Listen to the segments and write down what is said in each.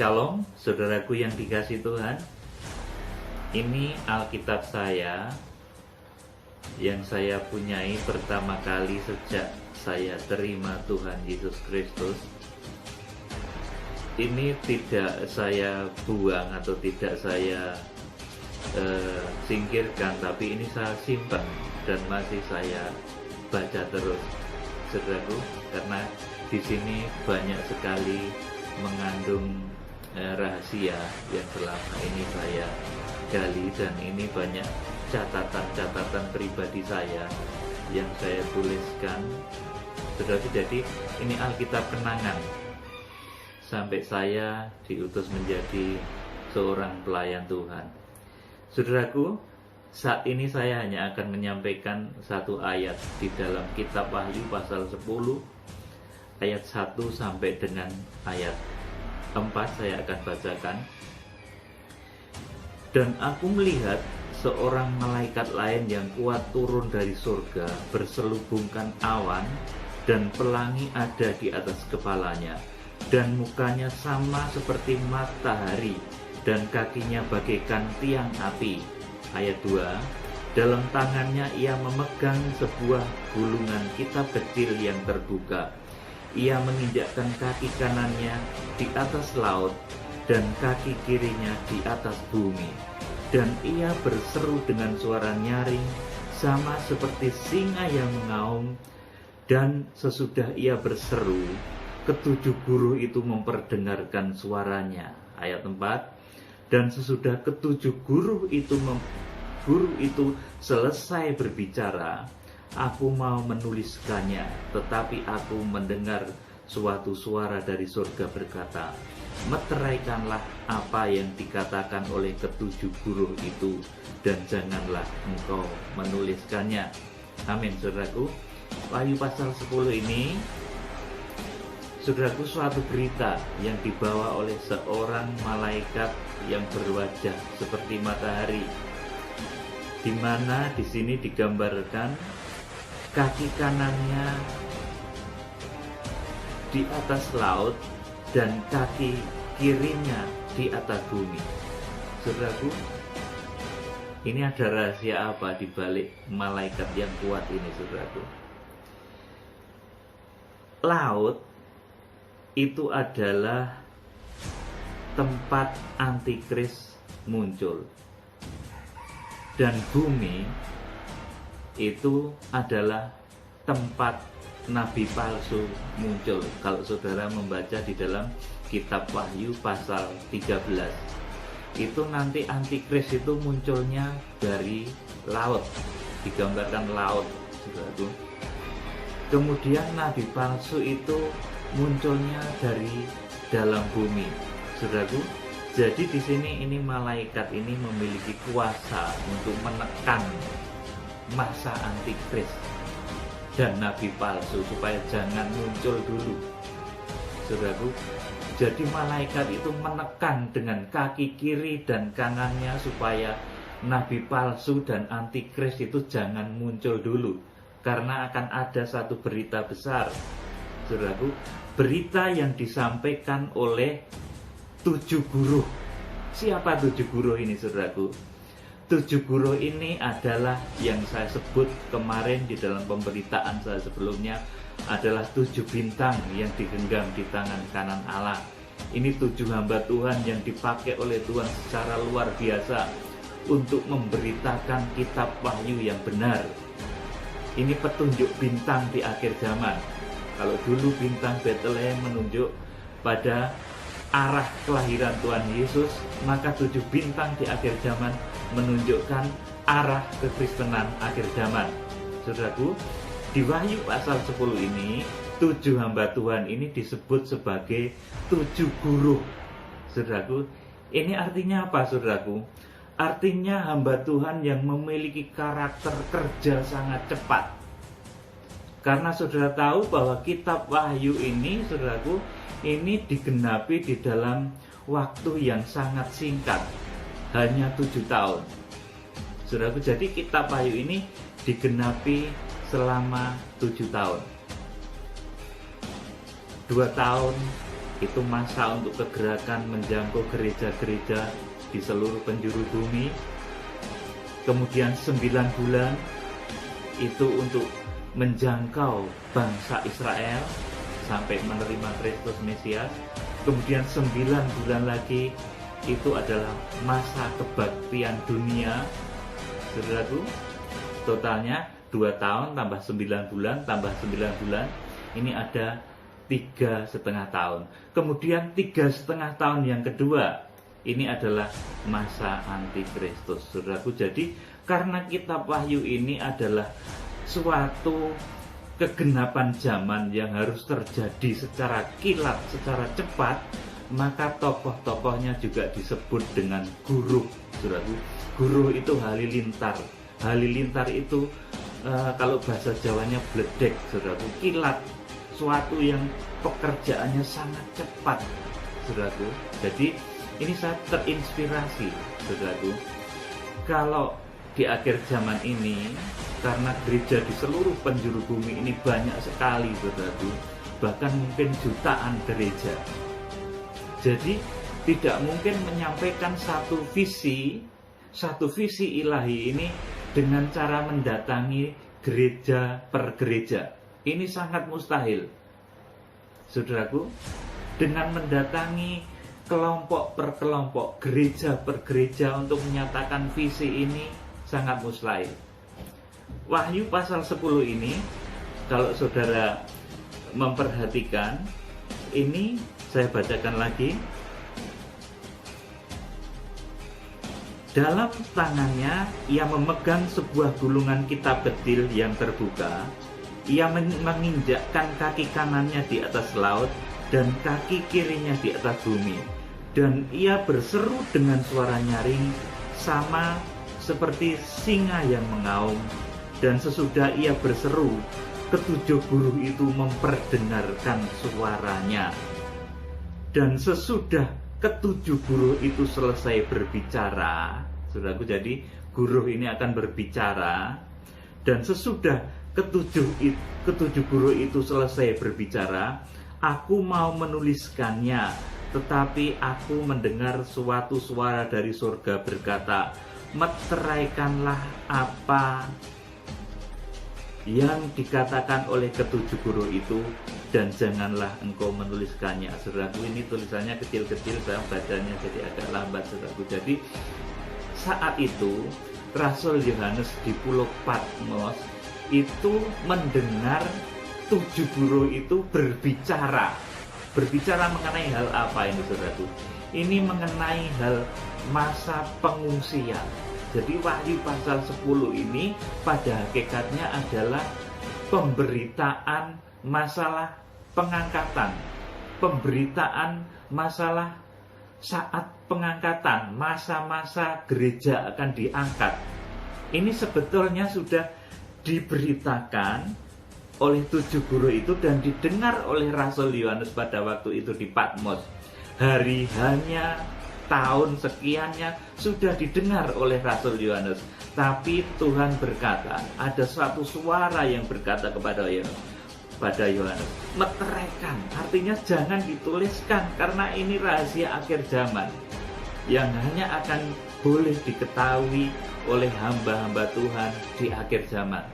Shalom, saudaraku yang dikasihi Tuhan. Ini Alkitab saya yang saya punyai pertama kali sejak saya terima Tuhan Yesus Kristus. Ini tidak saya buang atau tidak saya singkirkan, tapi ini saya simpan dan masih saya baca terus, saudaraku, karena di sini banyak sekali mengandung rahasia yang selama ini saya gali, dan ini banyak catatan-catatan pribadi saya yang saya tuliskan, saudaraku. Jadi ini Alkitab kenangan sampai saya diutus menjadi seorang pelayan Tuhan. Saudaraku, saat ini saya hanya akan menyampaikan satu ayat di dalam kitab Wahyu pasal 10 ayat 1 sampai dengan ayat 4 saya akan bacakan. Dan aku melihat seorang malaikat lain yang kuat turun dari surga, berselubungkan awan, dan pelangi ada di atas kepalanya, dan mukanya sama seperti matahari, dan kakinya bagaikan tiang api. Ayat 2, dalam tangannya ia memegang sebuah gulungan kitab kecil yang terbuka. Ia menginjakkan kaki kanannya di atas laut dan kaki kirinya di atas bumi. Dan ia berseru dengan suara nyaring sama seperti singa yang mengaum. Dan sesudah ia berseru, ketujuh guru itu memperdengarkan suaranya. Ayat 4, dan sesudah ketujuh guru itu selesai berbicara, aku mau menuliskannya, tetapi aku mendengar suatu suara dari surga berkata, meteraikanlah apa yang dikatakan oleh ketujuh guru itu, dan janganlah engkau menuliskannya. Amin, saudaraku. Wahyu pasal 10 ini, saudaraku, suatu berita yang dibawa oleh seorang malaikat yang berwajah seperti matahari, di mana di sini digambarkan kaki kanannya di atas laut dan kaki kirinya di atas bumi. Saudaraku, ini ada rahasia apa di balik malaikat yang kuat ini, saudaraku? Laut itu adalah tempat antikris muncul, dan bumi itu adalah tempat nabi palsu muncul. Kalau saudara membaca di dalam kitab Wahyu pasal 13, itu nanti antikris itu munculnya dari laut, digambarkan laut, saudaraku. Kemudian nabi palsu itu munculnya dari dalam bumi, saudaraku. Jadi di sini ini malaikat ini memiliki kuasa untuk menekan masa antikris dan nabi palsu supaya jangan muncul dulu, saudaraku. Jadi malaikat itu menekan dengan kaki kiri dan kanannya supaya nabi palsu dan antikris itu jangan muncul dulu, karena akan ada satu berita besar, saudaraku. Berita yang disampaikan oleh 7 guru. Siapa 7 guru ini, saudaraku? 7 guru ini adalah yang saya sebut kemarin di dalam pemberitaan saya sebelumnya, adalah 7 bintang yang digenggam di tangan kanan Allah. Ini 7 hamba Tuhan yang dipakai oleh Tuhan secara luar biasa untuk memberitakan kitab Wahyu yang benar. Ini petunjuk bintang di akhir zaman. Kalau dulu bintang Bethlehem menunjuk pada arah kelahiran Tuhan Yesus, maka 7 bintang di akhir zaman menunjukkan arah kekristenan akhir zaman. Saudaraku, di Wahyu pasal 10 ini, 7 hamba Tuhan ini disebut sebagai 7 guru. Saudaraku, ini artinya apa, saudaraku? Artinya hamba Tuhan yang memiliki karakter kerja sangat cepat. Karena saudara tahu bahwa kitab Wahyu ini, saudaraku, ini digenapi di dalam waktu yang sangat singkat, hanya 7 tahun. Saudaraku, jadi kitab Wahyu ini digenapi selama 7 tahun. 2 tahun Itu masa untuk kegerakan menjangkau gereja-gereja di seluruh penjuru bumi. Kemudian 9 bulan itu untuk menjangkau bangsa Israel sampai menerima Kristus Mesias. Kemudian 9 bulan lagi itu adalah masa kebaktian dunia. Saudaraku, totalnya 2 tahun tambah 9 bulan tambah 9 bulan, ini ada 3,5 tahun. Kemudian 3,5 tahun yang kedua, ini adalah masa antikristus, saudaraku. Jadi karena kitab Wahyu ini adalah suatu kegenapan zaman yang harus terjadi secara kilat, secara cepat, maka tokoh-tokohnya juga disebut dengan guruh, saudaraku. Guruh itu halilintar. Halilintar itu kalau bahasa Jawanya bledek, saudaraku, kilat, suatu yang pekerjaannya sangat cepat, saudaraku. Jadi ini saya terinspirasi, saudaraku, kalau di akhir zaman ini, karena gereja di seluruh penjuru bumi ini banyak sekali, saudaraku, bahkan mungkin jutaan gereja. Jadi tidak mungkin menyampaikan satu visi ilahi ini dengan cara mendatangi gereja per gereja. Ini sangat mustahil, saudaraku. Dengan mendatangi kelompok per kelompok, gereja per gereja untuk menyatakan visi ini sangat mustahil. Wahyu pasal 10 ini, kalau saudara memperhatikan, ini saya bacakan lagi. Dalam tangannya ia memegang sebuah gulungan kitab kecil yang terbuka. Ia menginjakkan kaki kanannya di atas laut dan kaki kirinya di atas bumi. Dan ia berseru dengan suara nyaring sama seperti singa yang mengaum. Dan sesudah ia berseru, ketujuh guru itu memperdengarkan suaranya. Dan sesudah ketujuh guru itu selesai berbicara, saudaraku, jadi guru ini akan berbicara. Dan sesudah ketujuh guru itu selesai berbicara, aku mau menuliskannya, tetapi aku mendengar suatu suara dari surga berkata, meteraikanlah apa yang dikatakan oleh ketujuh guru itu, dan janganlah engkau menuliskannya. Saudaraku, ini tulisannya kecil-kecil, saya bacanya jadi agak lambat, saudaraku. Jadi saat itu Rasul Yohanes di Pulau Patmos itu mendengar 7 guru itu berbicara mengenai hal apa ini, saudaraku? Ini mengenai hal masa pengungsian. Jadi Wahyu pasal 10 ini pada hakikatnya adalah pemberitaan masalah pengangkatan, pemberitaan masalah saat pengangkatan, masa-masa gereja akan diangkat. Ini sebetulnya sudah diberitakan oleh 7 guru itu dan didengar oleh Rasul Yohanes pada waktu itu di Patmos. Hari-hanya, tahun sekiannya sudah didengar oleh Rasul Yohanes. Tapi Tuhan berkata, ada suatu suara yang berkata kepada Yohanes, meteraikan, artinya jangan dituliskan karena ini rahasia akhir zaman yang hanya akan boleh diketahui oleh hamba-hamba Tuhan di akhir zaman.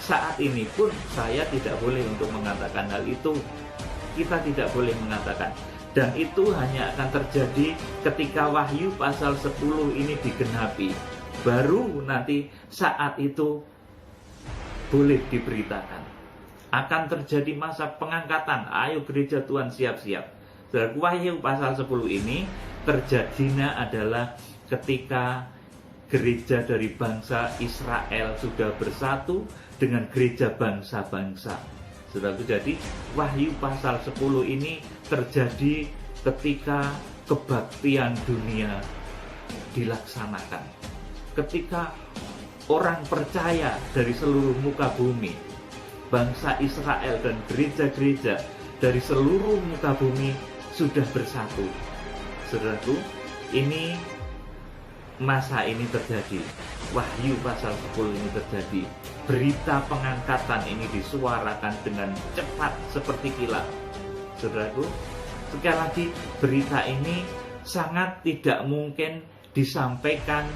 Saat ini pun saya tidak boleh untuk mengatakan hal itu. Kita tidak boleh mengatakan. Dan itu hanya akan terjadi ketika Wahyu pasal 10 ini digenapi. Baru nanti saat itu boleh diberitakan. Akan terjadi masa pengangkatan. Ayo gereja Tuhan siap-siap. Dan Wahyu pasal 10 ini terjadinya adalah ketika gereja dari bangsa Israel sudah bersatu dengan gereja bangsa-bangsa. Saudaraku, jadi Wahyu pasal 10 ini terjadi ketika kebaktian dunia dilaksanakan. Ketika orang percaya dari seluruh muka bumi, bangsa Israel dan gereja-gereja dari seluruh muka bumi sudah bersatu. Saudaraku, ini masa ini terjadi. Wahyu pasal 10 ini terjadi. Berita pengangkatan ini disuarakan dengan cepat seperti kilat. Saudaraku, Sekali lagi, berita ini sangat tidak mungkin disampaikan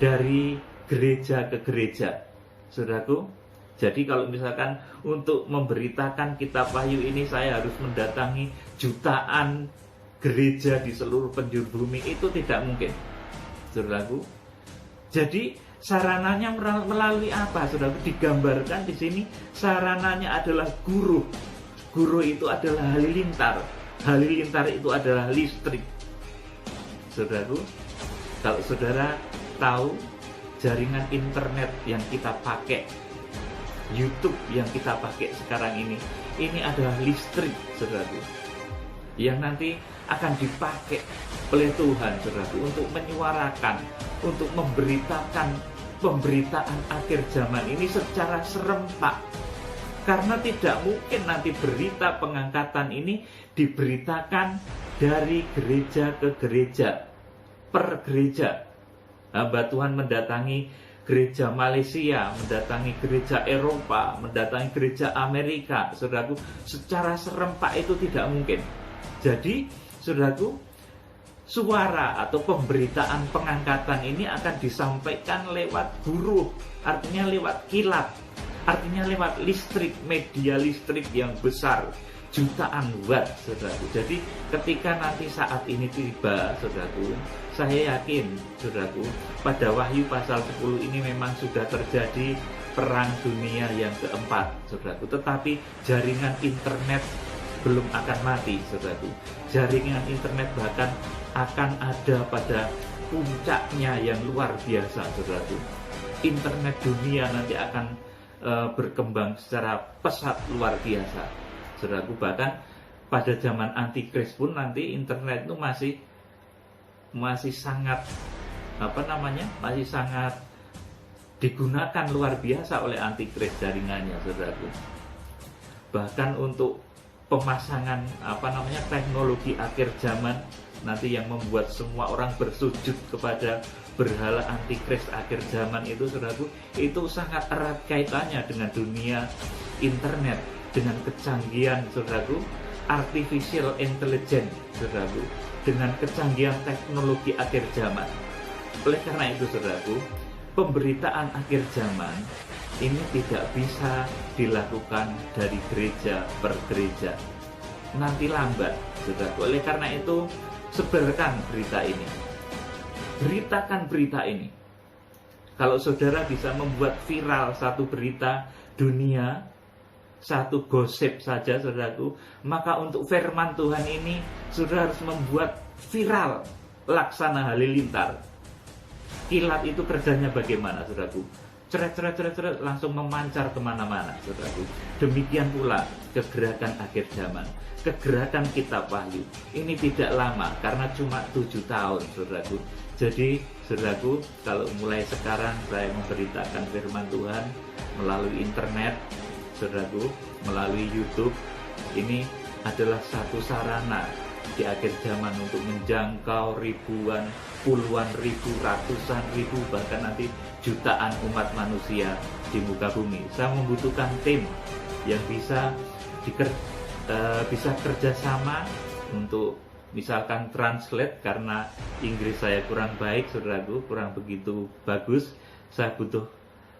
dari gereja ke gereja, saudaraku. Jadi kalau misalkan untuk memberitakan kitab Wahyu ini saya harus mendatangi jutaan gereja di seluruh penjuru bumi, itu tidak mungkin, saudaraku. Jadi sarananya melalui apa, saudaraku? Digambarkan di sini sarananya adalah guru. Guru itu adalah halilintar. Halilintar itu adalah listrik, saudaraku. Kalau saudara tahu jaringan internet yang kita pakai, YouTube yang kita pakai sekarang ini adalah listrik, saudaraku, yang nanti akan dipakai oleh Tuhan, saudaraku, untuk menyuarakan, untuk memberitakan pemberitaan akhir zaman ini secara serempak. Karena tidak mungkin nanti berita pengangkatan ini diberitakan dari gereja ke gereja, per gereja. Hamba Tuhan mendatangi gereja Malaysia, mendatangi gereja Eropa, mendatangi gereja Amerika, saudaraku, secara serempak itu tidak mungkin. Jadi, saudaraku, suara atau pemberitaan pengangkatan ini akan disampaikan lewat guru, artinya lewat kilat, artinya lewat listrik, media listrik yang besar, jutaan watt, saudaraku. Jadi ketika nanti saat ini tiba, saudaraku, saya yakin, saudaraku, pada Wahyu pasal 10 ini memang sudah terjadi perang dunia yang keempat, saudaraku. Tetapi jaringan internet belum akan mati, saudaraku. Jaringan internet bahkan akan ada pada puncaknya yang luar biasa, saudaraku. Internet dunia nanti akan berkembang secara pesat luar biasa, saudaraku. Bahkan pada zaman antikris pun nanti internet itu masih sangat masih sangat digunakan luar biasa oleh antikris jaringannya, saudaraku. Bahkan untuk pemasangan teknologi akhir zaman nanti yang membuat semua orang bersujud kepada berhala antikris akhir zaman itu, saudaraku, itu sangat erat kaitannya dengan dunia internet, dengan kecanggihan, saudaraku, artificial intelligence, saudaraku, dengan kecanggihan teknologi akhir zaman. Oleh karena itu, saudaraku, pemberitaan akhir zaman ini tidak bisa dilakukan dari gereja per gereja. Nanti lambat, saudaraku. Oleh karena itu, sebarkan berita ini. Beritakan berita ini. Kalau saudara bisa membuat viral satu berita dunia, satu gosip saja, saudaraku, maka untuk firman Tuhan ini saudara harus membuat viral laksana halilintar. Kilat itu kerjanya bagaimana, saudaraku? Ceret langsung memancar kemana-mana, saudaraku. Demikian pula kegerakan akhir zaman, kegerakan kitab Wahyu ini tidak lama, karena cuma 7 tahun, saudaraku. Jadi, saudaraku, kalau mulai sekarang saya memberitakan firman Tuhan melalui internet, saudaraku, melalui YouTube, ini adalah satu sarana di akhir zaman untuk menjangkau ribuan, puluhan ribu, ratusan ribu, bahkan nanti jutaan umat manusia di muka bumi. Saya membutuhkan tim yang bisa kerjasama untuk misalkan translate, karena Inggris saya kurang baik, saudaraku, kurang begitu bagus. Saya butuh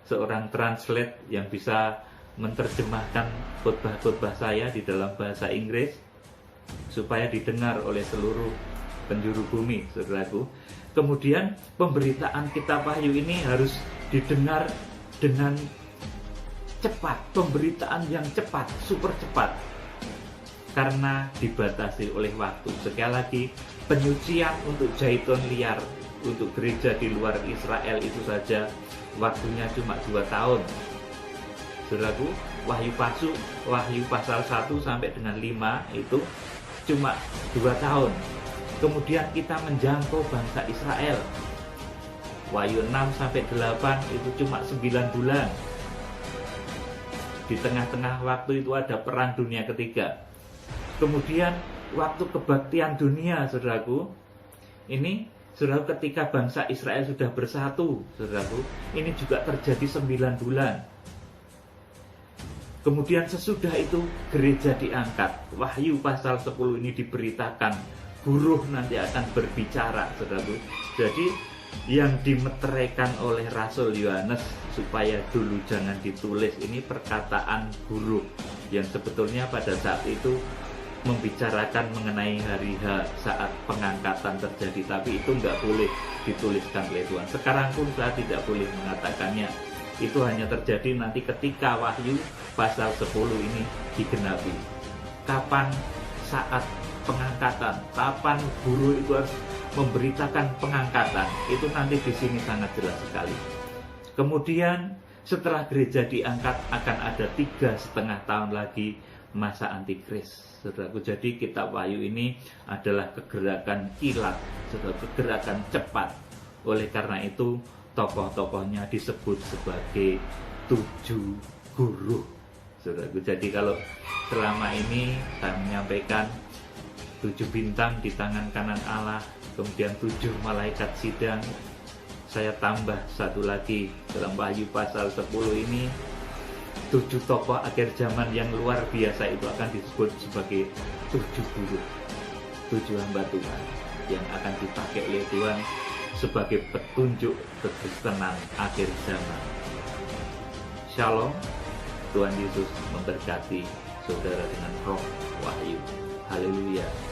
seorang translate yang bisa menerjemahkan khotbah-khotbah saya di dalam bahasa Inggris supaya didengar oleh seluruh penjuru bumi, saudaraku. Kemudian pemberitaan kitab Wahyu ini harus didengar dengan cepat, pemberitaan yang cepat, super cepat, karena dibatasi oleh waktu. Sekali lagi, penyucian untuk zaitun liar untuk gereja di luar Israel itu saja waktunya cuma 2 tahun. Saudaraku, Wahyu palsu, Wahyu pasal 1 sampai dengan 5 itu cuma 2 tahun. Kemudian kita menjangkau bangsa Israel. Wahyu 6 sampai 8 itu cuma 9 bulan. Di tengah-tengah waktu itu ada perang dunia ketiga. Kemudian waktu kebaktian dunia, saudaraku, ini, saudaraku, ketika bangsa Israel sudah bersatu, saudaraku, ini juga terjadi 9 bulan. Kemudian sesudah itu gereja diangkat. Wahyu pasal 10 ini diberitakan, Guruh nanti akan berbicara, saudaraku. Jadi yang dimeteraikan oleh Rasul Yohanes supaya dulu jangan ditulis, ini perkataan Guruh yang sebetulnya pada saat itu membicarakan mengenai hari H saat pengangkatan terjadi, tapi itu nggak boleh dituliskan oleh Tuhan. Sekarang pun saya tidak boleh mengatakannya. Itu hanya terjadi nanti ketika Wahyu pasal 10 ini digenapi. Kapan saat pengangkatan, kapan guru itu harus memberitakan pengangkatan, itu nanti di sini sangat jelas sekali. Kemudian setelah gereja diangkat akan ada 3,5 tahun lagi masa antikris, saudaraku. Jadi kitab Wahyu ini adalah kegerakan kilat, saudaraku, kegerakan cepat. Oleh karena itu tokoh-tokohnya disebut sebagai 7 guru, saudaraku. Jadi kalau selama ini saya menyampaikan 7 bintang di tangan kanan Allah, kemudian 7 malaikat sidang, saya tambah satu lagi dalam Wahyu pasal 10 ini, 7 tokoh akhir zaman yang luar biasa itu akan disebut sebagai 7 guru, 7 hamba Tuhan yang akan dipakai oleh Tuhan sebagai petunjuk kekristenan akhir zaman. Shalom, Tuhan Yesus memberkati saudara dengan roh wahyu. Haleluya.